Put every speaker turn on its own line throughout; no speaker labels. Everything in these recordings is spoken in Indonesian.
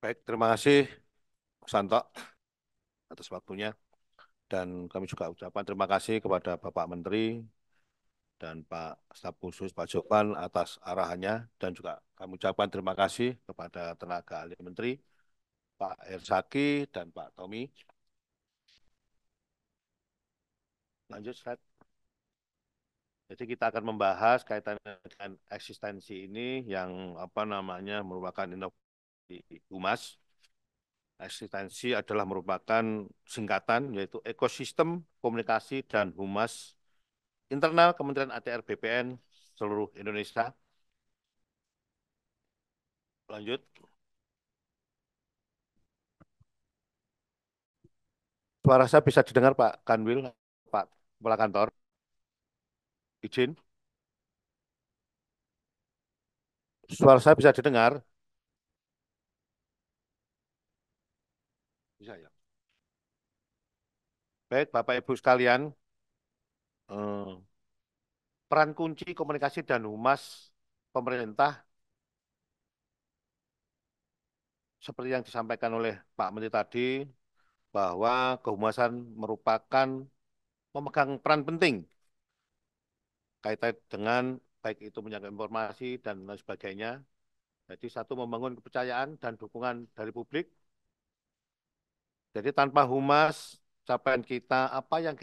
Baik, terima kasih Mas Santo atas waktunya dan kami juga ucapkan terima kasih kepada Bapak Menteri dan Pak Staf Khusus Pak Jopan atas arahannya dan juga kami ucapkan terima kasih kepada tenaga ahli Menteri Pak Hersaki dan Pak Tommy. Lanjut slide. Jadi kita akan membahas kaitannya dengan eksistensi ini yang merupakan inovasi humas. Eksistensi adalah merupakan singkatan yaitu ekosistem komunikasi dan humas internal Kementerian ATR BPN seluruh Indonesia. Lanjut. Suara saya bisa didengar Pak Kanwil, Pak Kepala Kantor. Izin. Suara saya bisa didengar? Bisa ya. Baik, Bapak Ibu sekalian, eh, peran kunci komunikasi dan humas pemerintah seperti yang disampaikan oleh Pak Menteri tadi bahwa kehumasan merupakan memegang peran penting kaitan dengan baik itu menjaga informasi dan lain sebagainya. Jadi satu membangun kepercayaan dan dukungan dari publik. Jadi tanpa humas, capaian kita, apa yang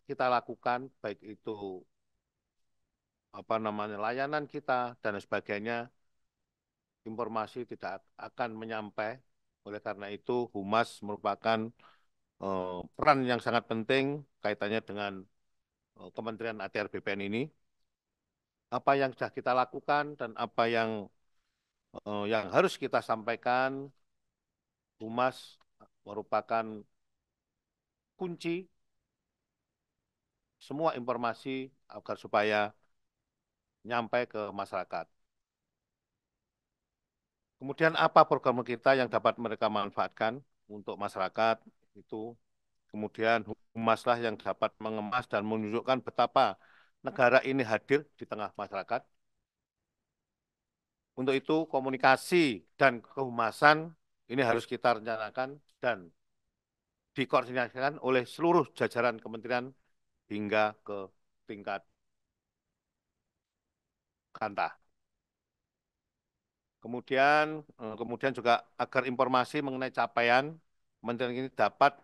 kita lakukan, baik itu layanan kita dan sebagainya, informasi tidak akan menyampai. Oleh karena itu, humas merupakan peran yang sangat penting kaitannya dengan Kementerian ATR BPN ini. Apa yang sudah kita lakukan dan apa yang harus kita sampaikan, humas merupakan kunci semua informasi agar supaya nyampe ke masyarakat. Kemudian apa program kita yang dapat mereka manfaatkan untuk masyarakat itu. Kemudian humaslah yang dapat mengemas dan menunjukkan betapa negara ini hadir di tengah masyarakat. Untuk itu komunikasi dan kehumasan ini harus kita rencanakan dan dikoordinasikan oleh seluruh jajaran kementerian hingga ke tingkat kantah. Kemudian juga agar informasi mengenai capaian kementerian ini dapat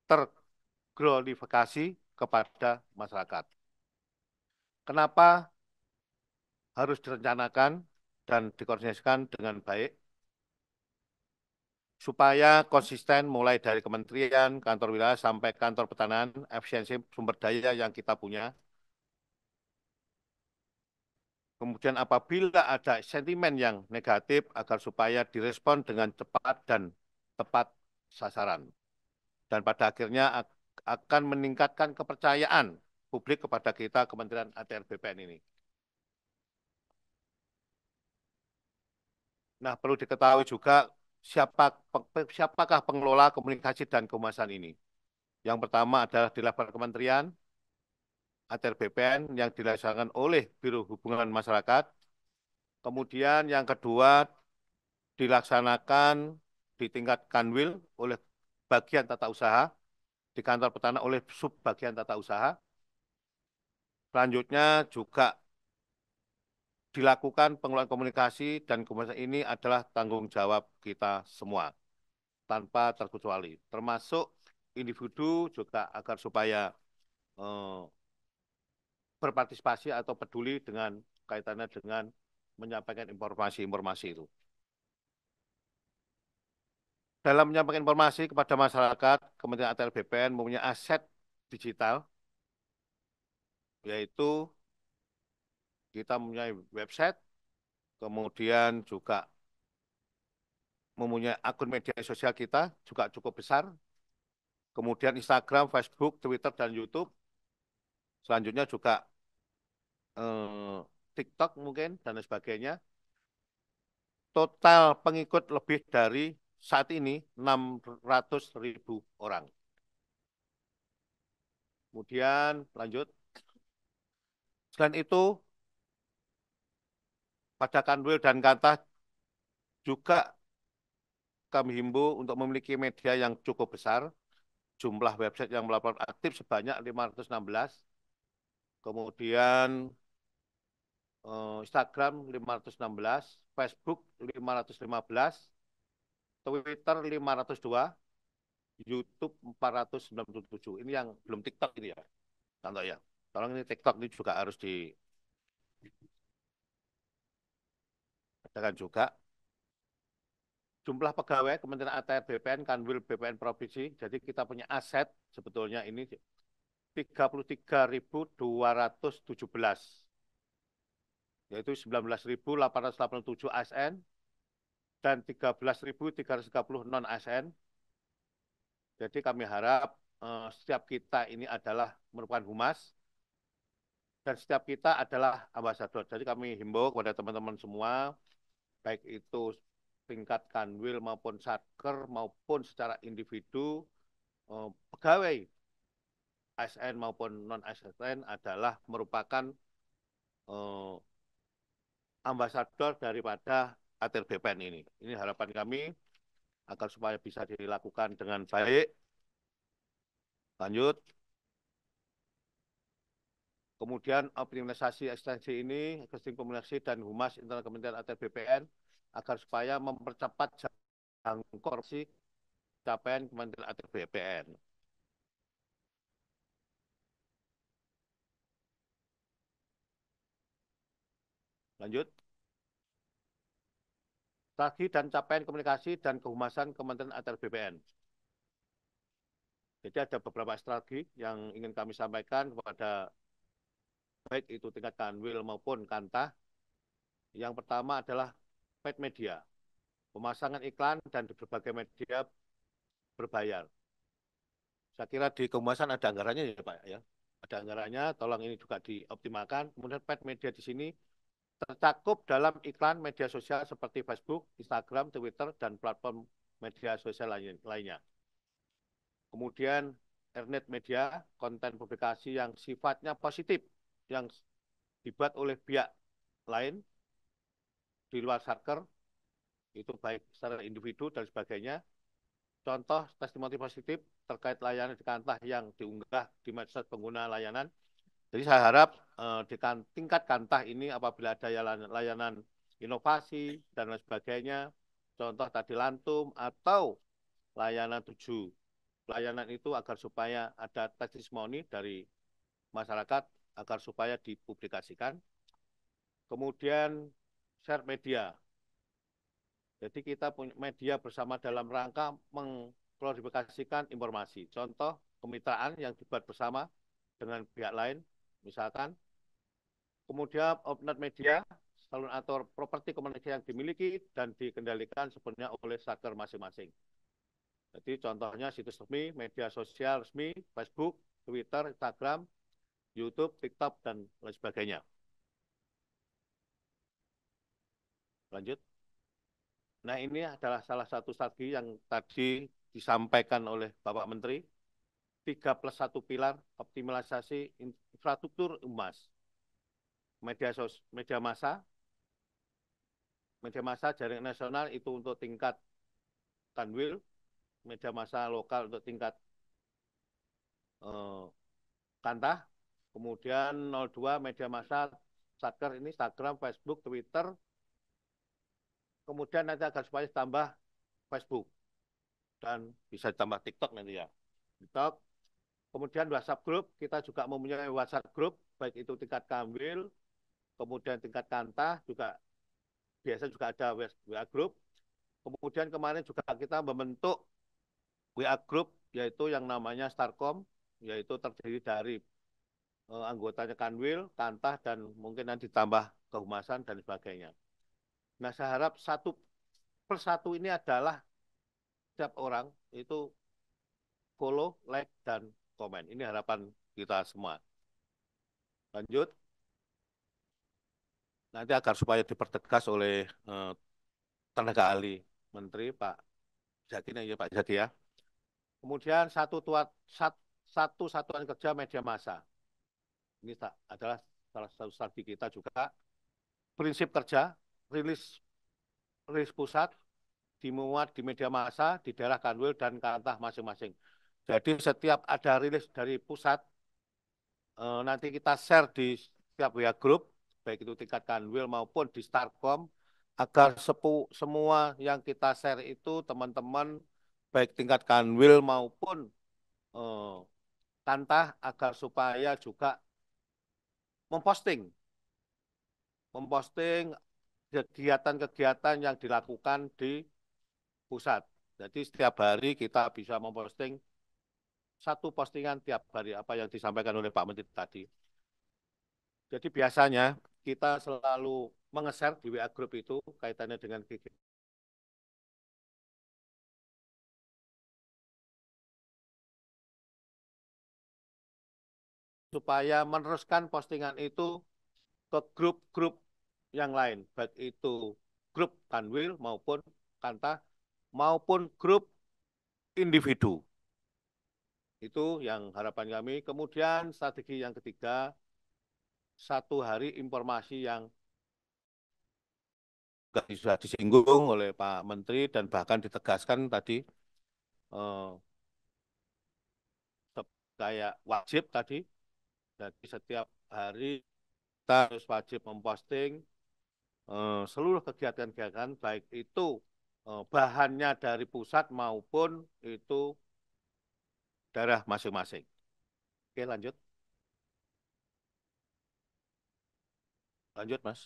terglorifikasi kepada masyarakat. Kenapa harus direncanakan dan dikoordinasikan dengan baik supaya konsisten mulai dari kementerian, kantor wilayah sampai kantor pertanahan, efisiensi sumber daya yang kita punya. Kemudian apabila ada sentimen yang negatif agar supaya direspon dengan cepat dan tepat sasaran. Dan pada akhirnya akan meningkatkan kepercayaan publik kepada kita Kementerian ATR BPN ini. Nah, perlu diketahui juga siapakah pengelola komunikasi dan kehumasan ini. Yang pertama adalah di level kementerian, ATR BPN yang dilaksanakan oleh Biro Hubungan Masyarakat. Kemudian yang kedua dilaksanakan di tingkat Kanwil oleh bagian tata usaha, di kantor peternak oleh sub bagian tata usaha. Selanjutnya juga dilakukan pengelolaan komunikasi dan komunikasi ini adalah tanggung jawab kita semua tanpa terkecuali, termasuk individu juga agar supaya eh, berpartisipasi atau peduli dengan kaitannya dengan menyampaikan informasi-informasi itu. Dalam menyampaikan informasi kepada masyarakat, Kementerian ATR BPN mempunyai aset digital, yaitu kita mempunyai website, kemudian juga mempunyai akun media sosial kita juga cukup besar, kemudian Instagram, Facebook, Twitter, dan YouTube. Selanjutnya juga eh, TikTok mungkin, dan lain sebagainya. Total pengikut lebih dari saat ini 600.000 orang. Kemudian lanjut. Selain itu, pada Kanwil dan Kantah juga kami himbau untuk memiliki media yang cukup besar, jumlah website yang melaporkan aktif sebanyak 516, kemudian Instagram 516, Facebook 515, Twitter 502, YouTube 497. Ini yang belum TikTok ini ya, contoh ya. Tolong ini TikTok ini juga harus diadakan juga. Jumlah pegawai Kementerian ATR BPN, Kanwil BPN Provinsi, jadi kita punya aset sebetulnya ini 33.217, yaitu 19.887 ASN dan 13.330 non ASN. Jadi kami harap setiap kita ini adalah merupakan humas dan setiap kita adalah ambasador. Jadi kami himbau kepada teman-teman semua, baik itu tingkat kanwil maupun satker maupun secara individu, pegawai ASN maupun non ASN adalah merupakan eh, ambasador daripada ATR BPN ini. Ini harapan kami agar supaya bisa dilakukan dengan baik. Lanjut. Kemudian optimalisasi ekstensi ini, ekstensi komunikasi dan humas internal Kementerian ATR BPN agar supaya mempercepat jangkauan capaian Kementerian ATR BPN. Lanjut. Strategi dan capaian komunikasi dan kehumasan Kementerian ATR BPN. Jadi ada beberapa strategi yang ingin kami sampaikan kepada baik itu tingkat kanwil maupun kantah. Yang pertama adalah paid media, pemasangan iklan dan di berbagai media berbayar. Saya kira di kehumasan ada anggarannya ya Pak ya. Ada anggarannya, tolong ini juga dioptimalkan. Kemudian paid media di sini tercakup dalam iklan media sosial seperti Facebook, Instagram, Twitter, dan platform media sosial lainnya. Kemudian internet media, konten publikasi yang sifatnya positif, yang dibuat oleh pihak lain di luar Sarker, itu baik secara individu dan sebagainya. Contoh testimoni positif terkait layanan di kantah yang diunggah di medsos pengguna layanan. Jadi saya harap di tingkat kantah ini apabila ada layanan inovasi dan lain sebagainya, contoh tadi lantum atau layanan tujuh, layanan itu agar supaya ada testimoni dari masyarakat agar supaya dipublikasikan. Kemudian share media. Jadi kita punya media bersama dalam rangka mengklarifikasikan informasi. Contoh kemitraan yang dibuat bersama dengan pihak lain, misalkan. Kemudian open media, saluran atau properti komunikasi yang dimiliki dan dikendalikan sepenuhnya oleh satker masing-masing. Jadi contohnya situs resmi, media sosial resmi, Facebook, Twitter, Instagram, YouTube, TikTok, dan lain sebagainya. Lanjut. Nah, ini adalah salah satu strategi yang tadi disampaikan oleh Bapak Menteri, 3+1 pilar optimalisasi infrastruktur emas, media massa jaringan nasional itu untuk tingkat kanwil, media massa lokal untuk tingkat eh, kantah, kemudian 02 media massa satker ini Instagram, Facebook, Twitter, kemudian nanti akan supaya tambah Facebook dan bisa ditambah TikTok nanti ya. TikTok. Kemudian WhatsApp group, kita juga mempunyai WhatsApp group, baik itu tingkat kambil, kemudian tingkat kantah, juga biasa juga ada WA group. Kemudian kemarin juga kita membentuk WA group, yaitu yang namanya Starcom, yaitu terdiri dari anggotanya Kanwil, Kantah, dan mungkin nanti ditambah kehumasan dan sebagainya. Nah, saya harap satu persatu ini adalah setiap orang itu follow, like, dan komen. Ini harapan kita semua. Lanjut. Nanti agar supaya dipertegas oleh tenaga ahli Menteri Pak Zaki ya Pak Zaki ya. Kemudian satu satuan kerja media massa. Ini adalah salah satu strategi kita juga. Prinsip kerja, rilis rilis pusat, dimuat di media massa di daerah Kanwil dan Kantah masing-masing. Jadi setiap ada rilis dari pusat, nanti kita share di setiap WA Group, baik itu tingkat Kanwil maupun di Starkom, agar semua yang kita share itu teman-teman, baik tingkat Kanwil maupun eh, Kantah, agar supaya juga memposting, memposting kegiatan-kegiatan yang dilakukan di pusat. Jadi setiap hari kita bisa memposting satu postingan tiap hari apa yang disampaikan oleh Pak Menteri tadi. Jadi biasanya kita selalu menge-share di WA Group itu kaitannya dengan kegiatan supaya meneruskan postingan itu ke grup-grup yang lain, baik itu grup Kanwil maupun Kanta maupun grup individu. Itu yang harapan kami. Kemudian strategi yang ketiga, satu hari informasi yang sudah disinggung oleh Pak Menteri dan bahkan ditegaskan tadi, eh, kayak wajib tadi. Jadi setiap hari kita harus wajib memposting seluruh kegiatan-kegiatan, baik itu bahannya dari pusat maupun itu daerah masing-masing. Oke, lanjut. Lanjut, Mas.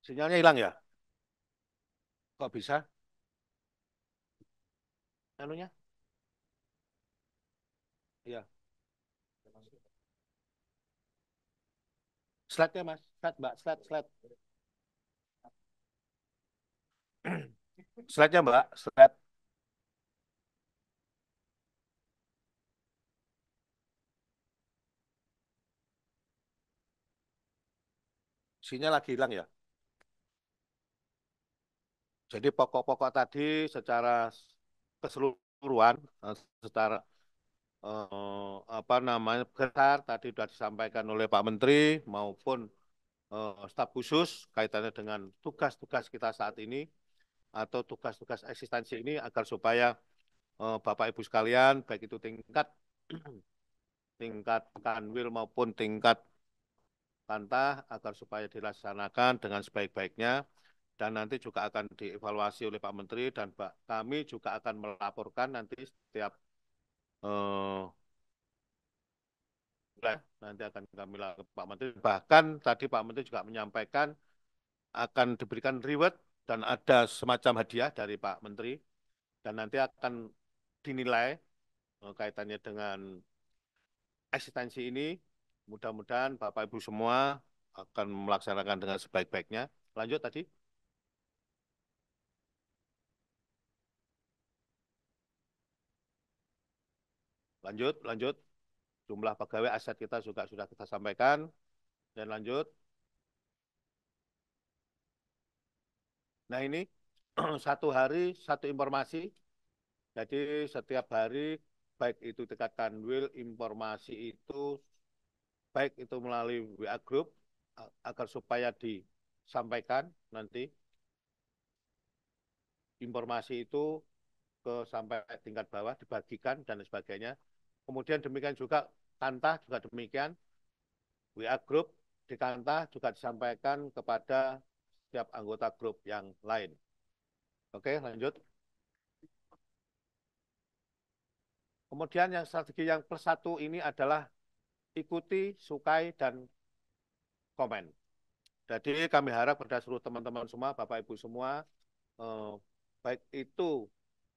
Sinyalnya hilang ya? Kok bisa? Anunya? Iya. Slide-nya, Mas. Slide, Mbak. Slide, slide. Slide-nya, Mbak. Slide. Sinyal lagi hilang ya? Jadi pokok-pokok tadi secara keseluruhan, secara apa namanya besar tadi sudah disampaikan oleh Pak Menteri maupun staf khusus kaitannya dengan tugas-tugas kita saat ini atau tugas-tugas eksistensi ini agar supaya Bapak Ibu sekalian baik itu tingkat tingkat Kanwil maupun tingkat Kantah agar supaya dilaksanakan dengan sebaik-baiknya dan nanti juga akan dievaluasi oleh Pak Menteri dan kami juga akan melaporkan nanti setiap eh, nanti akan kami lakukan Pak Menteri. Bahkan tadi Pak Menteri juga menyampaikan akan diberikan reward dan ada semacam hadiah dari Pak Menteri dan nanti akan dinilai kaitannya dengan eksistensi ini. Mudah-mudahan Bapak Ibu semua akan melaksanakan dengan sebaik-baiknya. Lanjut tadi. Lanjut, lanjut. Jumlah pegawai aset kita juga sudah kita sampaikan. Dan lanjut. Nah ini satu hari satu informasi. Jadi setiap hari baik itu tingkat kanwil informasi itu baik itu melalui WA Group agar supaya disampaikan nanti informasi itu ke sampai tingkat bawah dibagikan dan sebagainya. Kemudian demikian juga Kantah juga demikian WA Group di Kantah juga disampaikan kepada setiap anggota grup yang lain. Oke, lanjut. Kemudian yang strategi yang plus satu ini adalah ikuti, sukai, dan komen. Jadi kami harap kepada seluruh teman-teman semua, Bapak Ibu semua, eh, baik itu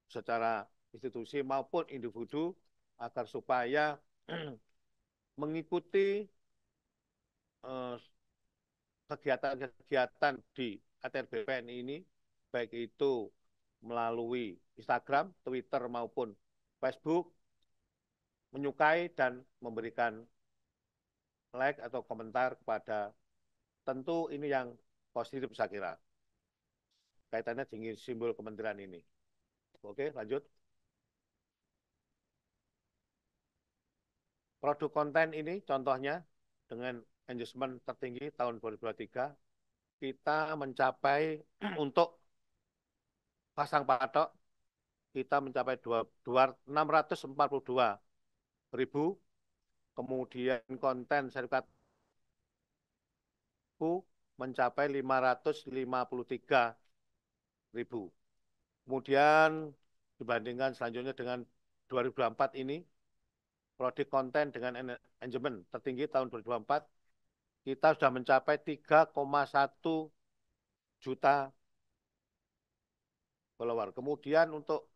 secara institusi maupun individu, agar supaya mengikuti eh, kegiatan-kegiatan di ATR BPN ini, baik itu melalui Instagram, Twitter, maupun Facebook, menyukai dan memberikan like atau komentar kepada tentu ini yang positif saya kira kaitannya dengan simbol kementerian ini. Oke, lanjut. Produk konten ini contohnya dengan engagement tertinggi tahun 2023, kita mencapai untuk pasang patok, kita mencapai 642.000, kemudian konten sertifikat mencapai 553.000. Kemudian dibandingkan selanjutnya dengan 2024 ini, prodi konten dengan engagement tertinggi tahun 2024, kita sudah mencapai 3,1 juta follower. Kemudian untuk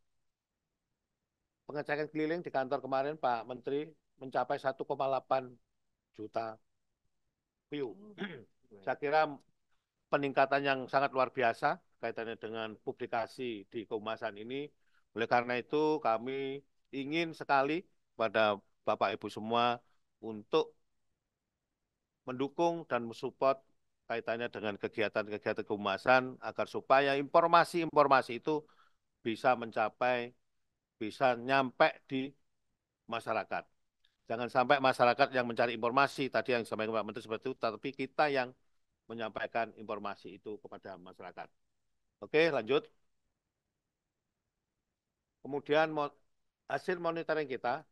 pengecekan keliling di kantor kemarin Pak Menteri mencapai 1,8 juta view. Saya kira peningkatan yang sangat luar biasa kaitannya dengan publikasi di kehumasan ini. Oleh karena itu kami ingin sekali pada Bapak Ibu semua untuk mendukung dan mensupport kaitannya dengan kegiatan-kegiatan kehumasan agar supaya informasi-informasi itu bisa mencapai, bisa nyampe di masyarakat. Jangan sampai masyarakat yang mencari informasi tadi yang disampaikan Pak Menteri seperti itu, tapi kita yang menyampaikan informasi itu kepada masyarakat. Oke, lanjut. Kemudian hasil monitoring kita,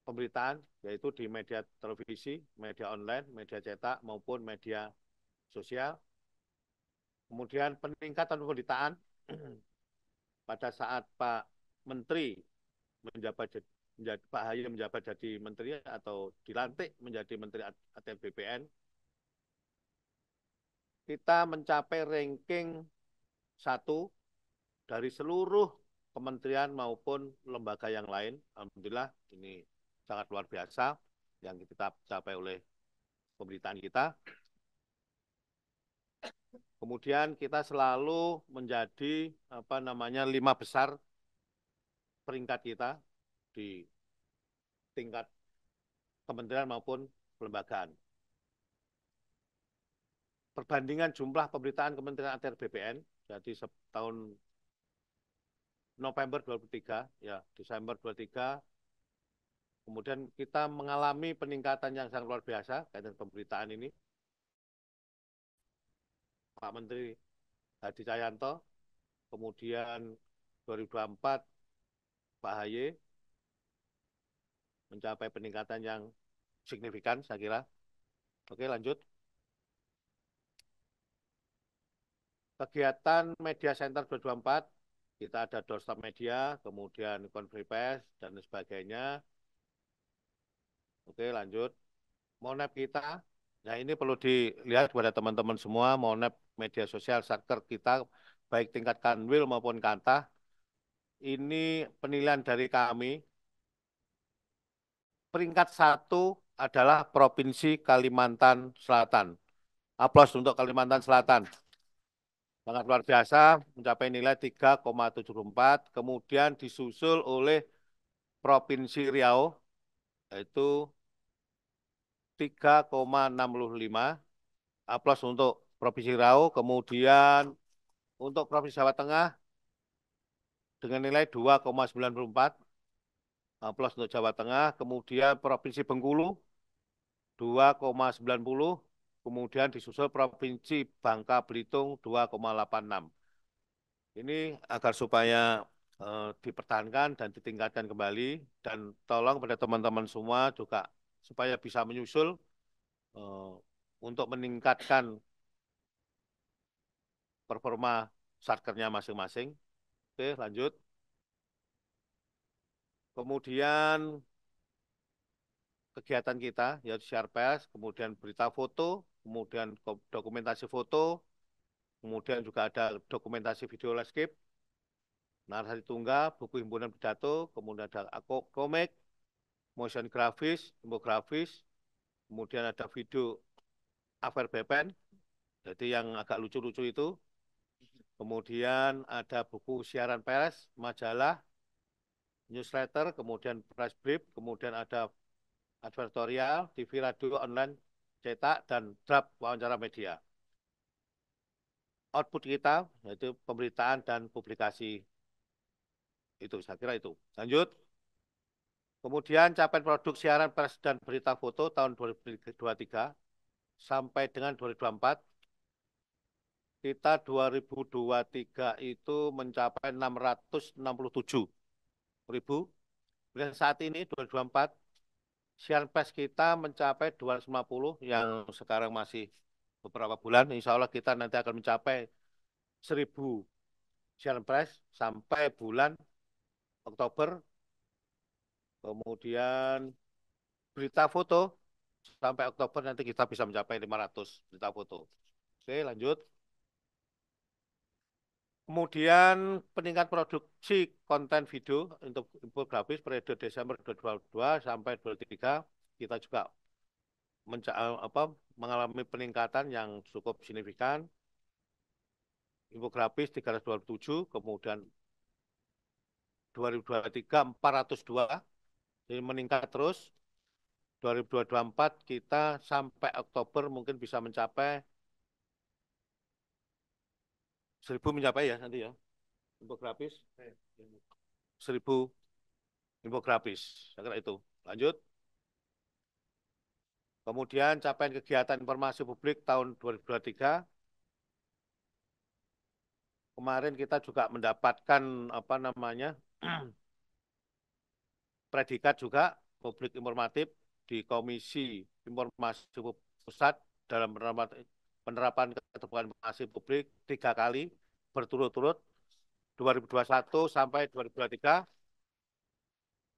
pemberitaan, yaitu di media televisi, media online, media cetak, maupun media sosial. Kemudian peningkatan pemberitaan pada saat Pak Menteri menjabat, Pak Haye menjabat jadi Menteri atau dilantik menjadi Menteri ATR BPN, kita mencapai ranking 1 dari seluruh kementerian maupun lembaga yang lain. Alhamdulillah ini sangat luar biasa yang kita capai oleh pemberitaan kita. Kemudian kita selalu menjadi 5 besar peringkat kita di tingkat kementerian maupun kelembagaan. Perbandingan jumlah pemberitaan Kementerian ATR BPN, jadi tahun November 2023, ya Desember 2023, kemudian kita mengalami peningkatan yang sangat luar biasa kaitan pemberitaan ini. Pak Menteri Hadi Cahyanto, kemudian 2024 Pak Haye mencapai peningkatan yang signifikan, saya kira. Oke, lanjut. Kegiatan Media Center 2024, kita ada doorstop media, kemudian konferensi pers, dan sebagainya. Oke, lanjut. Monep kita, nah ini perlu dilihat kepada teman-teman semua, Monep media sosial satker kita, baik tingkat kanwil maupun kanta, ini penilaian dari kami, peringkat 1 adalah Provinsi Kalimantan Selatan. Aplaus untuk Kalimantan Selatan. Sangat luar biasa, mencapai nilai 3,74, kemudian disusul oleh Provinsi Riau, yaitu 3,65. Aplaus untuk Provinsi Riau, kemudian untuk Provinsi Jawa Tengah dengan nilai 2,94. Aplaus untuk Jawa Tengah, kemudian Provinsi Bengkulu 2,90, kemudian disusul Provinsi Bangka Belitung 2,86. Ini agar supaya dipertahankan dan ditingkatkan kembali, dan tolong pada teman-teman semua juga supaya bisa menyusul untuk meningkatkan performa satkernya masing-masing. Oke, lanjut. Kemudian kegiatan kita yaitu share pers, kemudian berita foto, kemudian dokumentasi foto, kemudian juga ada dokumentasi video landscape, narasi tunggal, buku himpunan pidato, kemudian ada komik, motion grafis, infografis, kemudian ada video Affair BPN, jadi yang agak lucu-lucu itu, kemudian ada buku siaran pers, majalah, newsletter, kemudian press brief, kemudian ada advertorial, TV, radio, online, cetak, dan draft wawancara media. Output kita yaitu pemberitaan dan publikasi itu, saya kira itu. Lanjut. Kemudian capaian produk siaran pers dan berita foto tahun 2023. sampai dengan 2024, kita 2023 itu mencapai 667.000. Dan saat ini 2024, siaran pers kita mencapai 250 yang sekarang masih beberapa bulan. Insya Allah kita nanti akan mencapai 1.000 siaran pers sampai bulan Oktober. Kemudian berita foto sampai Oktober nanti kita bisa mencapai 500 berita foto. Oke, lanjut. Kemudian peningkat produksi konten video untuk infografis periode Desember 2022 sampai 2023 kita juga mengalami peningkatan yang cukup signifikan. Infografis 327, kemudian 2023 402, jadi meningkat terus. 2024 kita sampai Oktober mungkin bisa mencapai 1.000 mencapai ya nanti ya infografis 1.000 infografis saya kira itu. Lanjut. Kemudian capaian kegiatan informasi publik tahun 2023 kemarin kita juga mendapatkan apa namanya predikat juga publik informatif di Komisi Informasi Pusat dalam penerapan keterbukaan informasi publik 3 kali berturut-turut 2021 sampai 2023.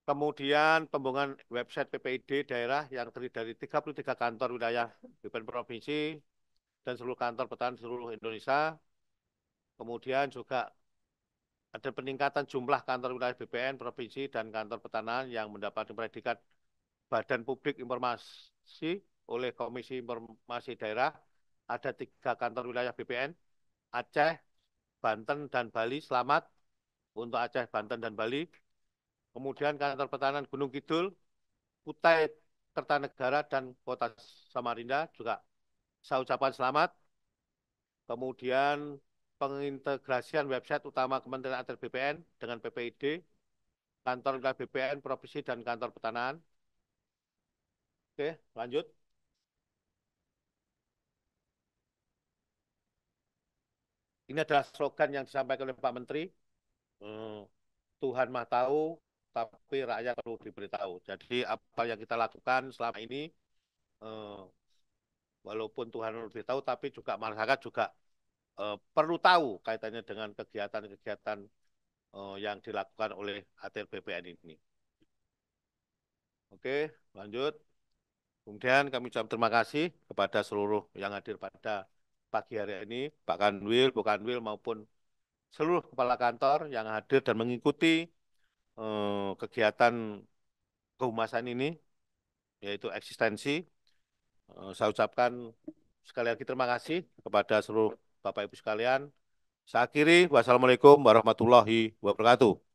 Kemudian pembangunan website PPID daerah yang terdiri dari 33 kantor wilayah BPN Provinsi dan seluruh kantor pertahanan seluruh Indonesia. Kemudian juga ada peningkatan jumlah kantor wilayah BPN Provinsi dan kantor pertanahan yang mendapat predikat Badan Publik Informasi oleh Komisi Informasi Daerah. Ada 3 kantor wilayah BPN, Aceh, Banten, dan Bali. Selamat untuk Aceh, Banten, dan Bali. Kemudian kantor pertahanan Gunung Kidul, Kutai Kertanegara, dan Kota Samarinda juga saya ucapkan selamat. Kemudian pengintegrasian website utama Kementerian ATR BPN dengan PPID, kantor wilayah BPN, provinsi, dan kantor pertanahan. Oke, lanjut. Ini adalah slogan yang disampaikan oleh Pak Menteri. Eh, Tuhan mah tahu, tapi rakyat perlu diberitahu. Jadi apa yang kita lakukan selama ini, eh, walaupun Tuhan lebih tahu, tapi juga masyarakat juga perlu tahu kaitannya dengan kegiatan-kegiatan yang dilakukan oleh ATR BPN ini. Oke, lanjut. Kemudian kami ucapkan terima kasih kepada seluruh yang hadir pada pagi hari ini, Pak Kanwil, Bu Kanwil maupun seluruh kepala kantor yang hadir dan mengikuti kegiatan kehumasan ini, yaitu eksistensi. Saya ucapkan sekali lagi terima kasih kepada seluruh Bapak Ibu sekalian. Saya akhiri, wassalamualaikum warahmatullahi wabarakatuh.